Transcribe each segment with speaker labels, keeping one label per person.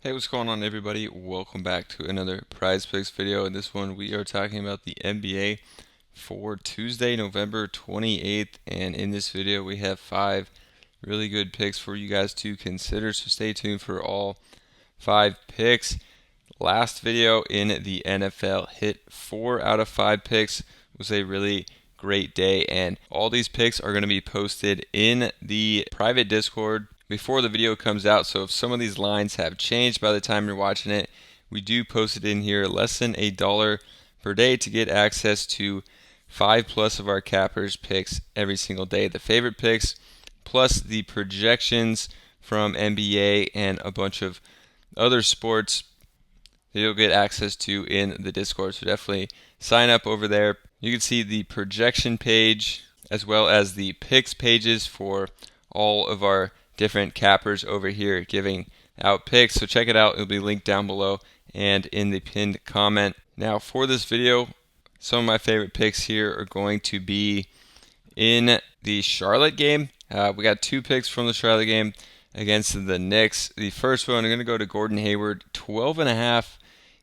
Speaker 1: Hey, what's going on, everybody? Welcome back to another Prizepicks video. In this one, we are talking about the NBA for Tuesday, November 28th. And in this video, we have 5 really good picks for you guys to consider. So stay tuned for all 5 picks. Last video in the NFL hit 4 out of 5 picks. It was a really great day. And all these picks are going to be posted in the private Discord before the video comes out. So if some of these lines have changed by the time you're watching it, we do post it in here less than $1 per day to get access to 5+ of our cappers picks every single day. The favorite picks plus the projections from NBA and a bunch of other sports that you'll get access to in the Discord. So definitely sign up over there. You can see the projection page as well as the picks pages for all of our different cappers over here giving out picks. So check it out. It'll be linked down below and in the pinned comment. Now for this video, some of my favorite picks here are going to be in the Charlotte game. We got 2 picks from the Charlotte game against the Knicks. The first one, I'm going to go to Gordon Hayward. 12.5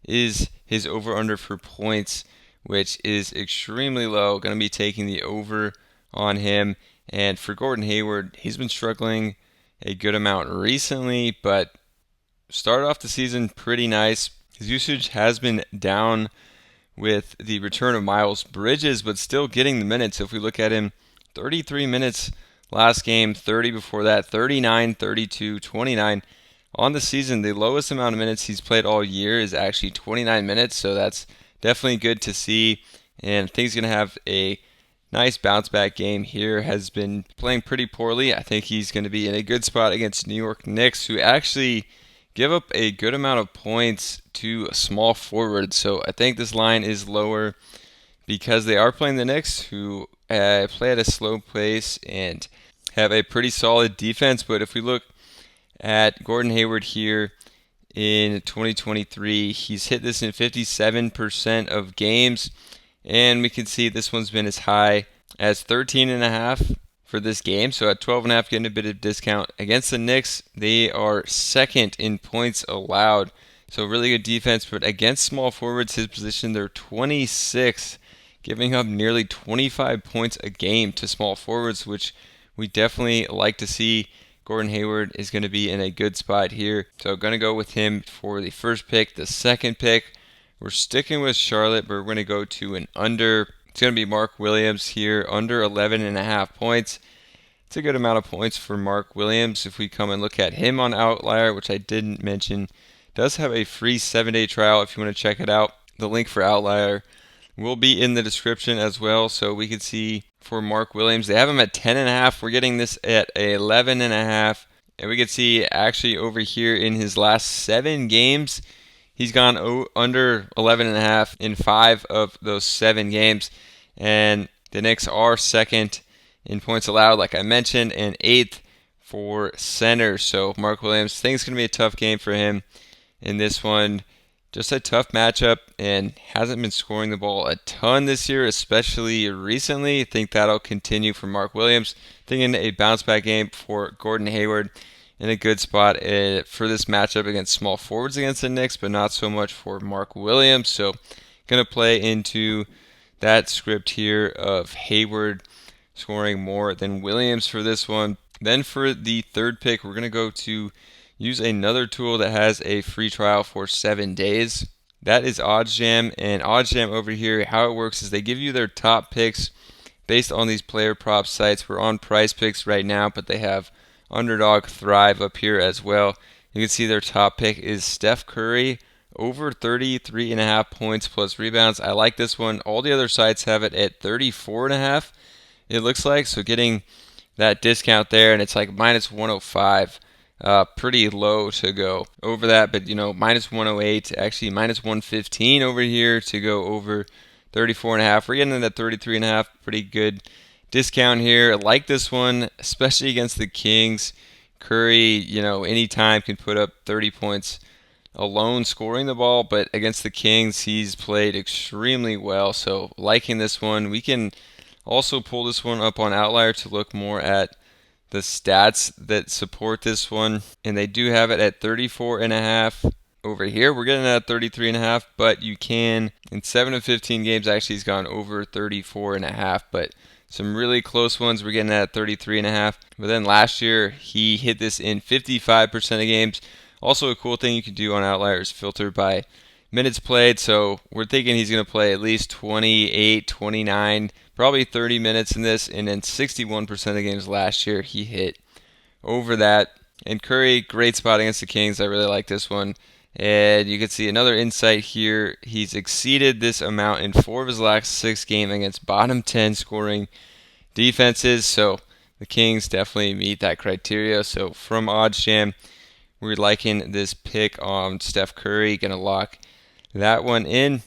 Speaker 1: is his over-under for points, which is extremely low. Going to be taking the over on him. And for Gordon Hayward, he's been struggling a good amount recently, but started off the season pretty nice. His usage has been down with the return of Miles Bridges, but still getting the minutes. If we look at him, 33 minutes last game, 30 before that, 39, 32, 29. On the season, the lowest amount of minutes he's played all year is actually 29 minutes, so that's definitely good to see. And I think he's going to have a nice bounce back game here. Has been playing pretty poorly. I think he's going to be in a good spot against New York Knicks, who actually give up a good amount of points to small forwards. So I think this line is lower because they are playing the Knicks, who play at a slow pace and have a pretty solid defense. But if we look at Gordon Hayward here in 2023, he's hit this in 57% of games. And we can see this one's been as high as 13.5 for this game. So at 12.5, getting a bit of discount. Against the Knicks, they are second in points allowed. So really good defense. But against small forwards, his position, they're 26th, giving up nearly 25 points a game to small forwards, which we definitely like to see. Gordon Hayward is going to be in a good spot here. So going to go with him for the first pick. The second pick, we're sticking with Charlotte, but we're going to go to an under. It's going to be Mark Williams here, under 11.5 points. It's a good amount of points for Mark Williams. If we come and look at him on Outlier, which I didn't mention, does have a free 7-day trial if you want to check it out. The link for Outlier will be in the description as well. So we can see for Mark Williams, they have him at 10.5. We're getting this at 11.5. And we can see actually over here in his last 7 games, he's gone under 11.5 in 5 of those 7 games. And the Knicks are second in points allowed, like I mentioned, and 8th for center. So Mark Williams, I think it's going to be a tough game for him in this one. Just a tough matchup, and hasn't been scoring the ball a ton this year, especially recently. I think that'll continue for Mark Williams. Thinking a bounce back game for Gordon Hayward in a good spot for this matchup against small forwards against the Knicks, but not so much for Mark Williams. So going to play into that script here of Hayward scoring more than Williams for this one. Then for the third pick, we're going to go to use another tool that has a free trial for 7 days. That is OddsJam. And OddsJam over here, how it works is they give you their top picks based on these player prop sites. We're on Prizepicks right now, but they have Underdog, Thrive up here as well. You can see their top pick is Steph Curry, over 33.5 points plus rebounds. I like this one. All the other sites have it at 34.5, it looks like. So getting that discount there, and it's like minus 105. Pretty low to go over that, but minus 108, actually minus 115 over here to go over 34.5. We're getting in at 33.5, pretty good discount here. I like this one, especially against the Kings. Curry, anytime can put up 30 points alone scoring the ball, but against the Kings, he's played extremely well. So liking this one. We can also pull this one up on Outlier to look more at the stats that support this one, and they do have it at 34.5. Over here, we're getting at 33.5, but you can, in 7 of 15 games, actually he's gone over 34.5, but some really close ones we're getting at 33.5. But then last year, he hit this in 55% of games. Also, a cool thing you can do on Outlier is filter by minutes played, so we're thinking he's going to play at least 28, 29, probably 30 minutes in this, and then 61% of games last year he hit over that. And Curry, great spot against the Kings. I really like this one. And you can see another insight here. He's exceeded this amount in 4 of his last 6 games against bottom 10 scoring defenses. So the Kings definitely meet that criteria. So from OddsJam, we're liking this pick on Steph Curry. Going to lock that one in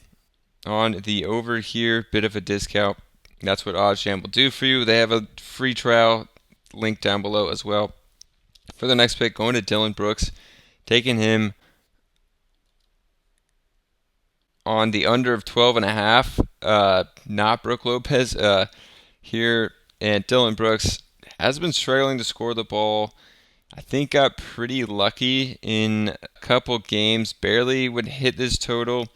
Speaker 1: on the over here. Bit of a discount. That's what OddsJam will do for you. They have a free trial link down below as well. For the next pick, going to Dillon Brooks, taking him on the under of 12.5. Not Brook Lopez here. And Dillon Brooks has been struggling to score the ball. I think got pretty lucky in a couple games. Barely would hit this total.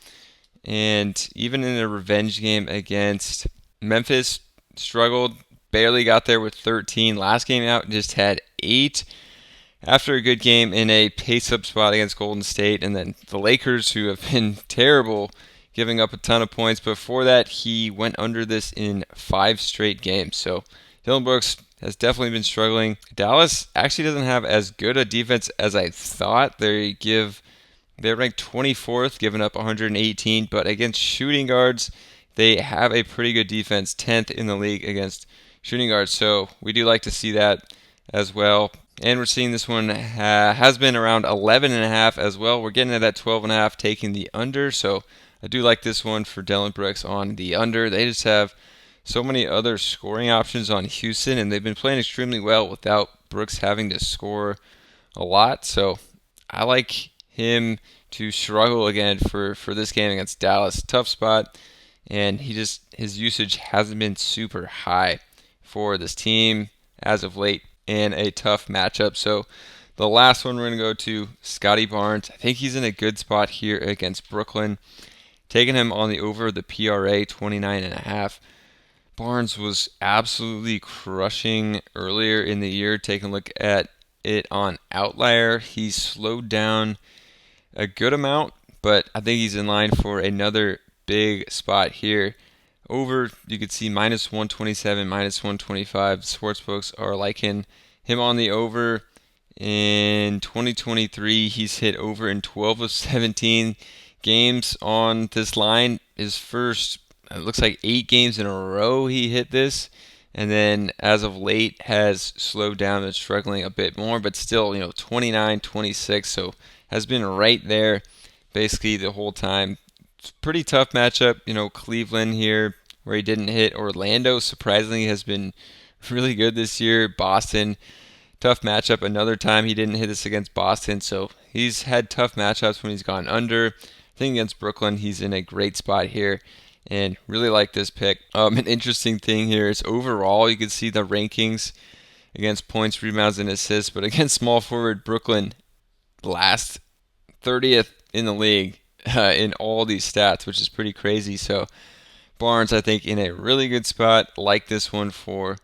Speaker 1: And even in a revenge game against Memphis, struggled. Barely got there with 13. Last game out, just had 8. After a good game in a pace-up spot against Golden State, and then the Lakers, who have been terrible, giving up a ton of points. Before that, he went under this in 5 straight games. So Dillon Brooks has definitely been struggling. Dallas actually doesn't have as good a defense as I thought. They're ranked 24th, giving up 118, but against shooting guards, they have a pretty good defense, 10th in the league against shooting guards. So we do like to see that as well. And we're seeing this one has been around 11.5 as well. We're getting at that 12.5, taking the under. So I do like this one for Dillon Brooks on the under. They just have so many other scoring options on Houston, and they've been playing extremely well without Brooks having to score a lot. So I like him to struggle again for this game against Dallas. Tough spot, and his usage hasn't been super high for this team as of late. And a tough matchup. So the last one we're going to go to Scotty Barnes. I think he's in a good spot here against Brooklyn. Taking him on the over the PRA 29.5. Barnes was absolutely crushing earlier in the year. Taking a look at it on Outlier, he's slowed down a good amount, but I think he's in line for another big spot here. Over, you could see minus 127, minus 125. Sportsbooks are liking him on the over. In 2023, he's hit over in 12 of 17 games on this line. His first, it looks like 8 games in a row he hit this. And then as of late has slowed down and struggling a bit more, but still, 29, 26. So has been right there basically the whole time. Pretty tough matchup, Cleveland here, where he didn't hit. Orlando, surprisingly, has been really good this year. Boston, tough matchup. Another time he didn't hit this against Boston, so he's had tough matchups when he's gone under. I think against Brooklyn, he's in a great spot here, and really like this pick. An interesting thing here is overall, you can see the rankings against points, rebounds, and assists, but against small forward Brooklyn, last 30th in the league in all these stats, which is pretty crazy. So Barnes, I think, in a really good spot. Like this one for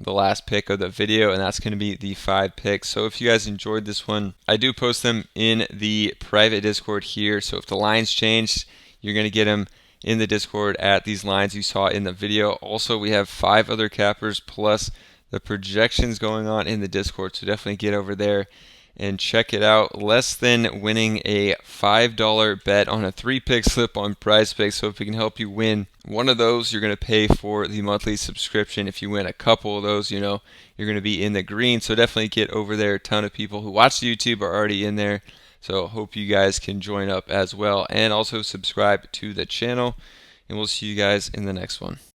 Speaker 1: the last pick of the video, and that's going to be the 5 picks. So if you guys enjoyed this one, I do post them in the private Discord here. So if the lines changed, you're going to get them in the Discord at these lines you saw in the video. Also, we have 5 other cappers plus the projections going on in the Discord, so definitely get over there and check it out. Less than winning a $5 bet on a 3-pick slip on Prizepicks. So if we can help you win one of those, you're going to pay for the monthly subscription. If you win a couple of those, you're going to be in the green. So definitely get over there. A ton of people who watch the YouTube are already in there. So hope you guys can join up as well. And also subscribe to the channel. And we'll see you guys in the next one.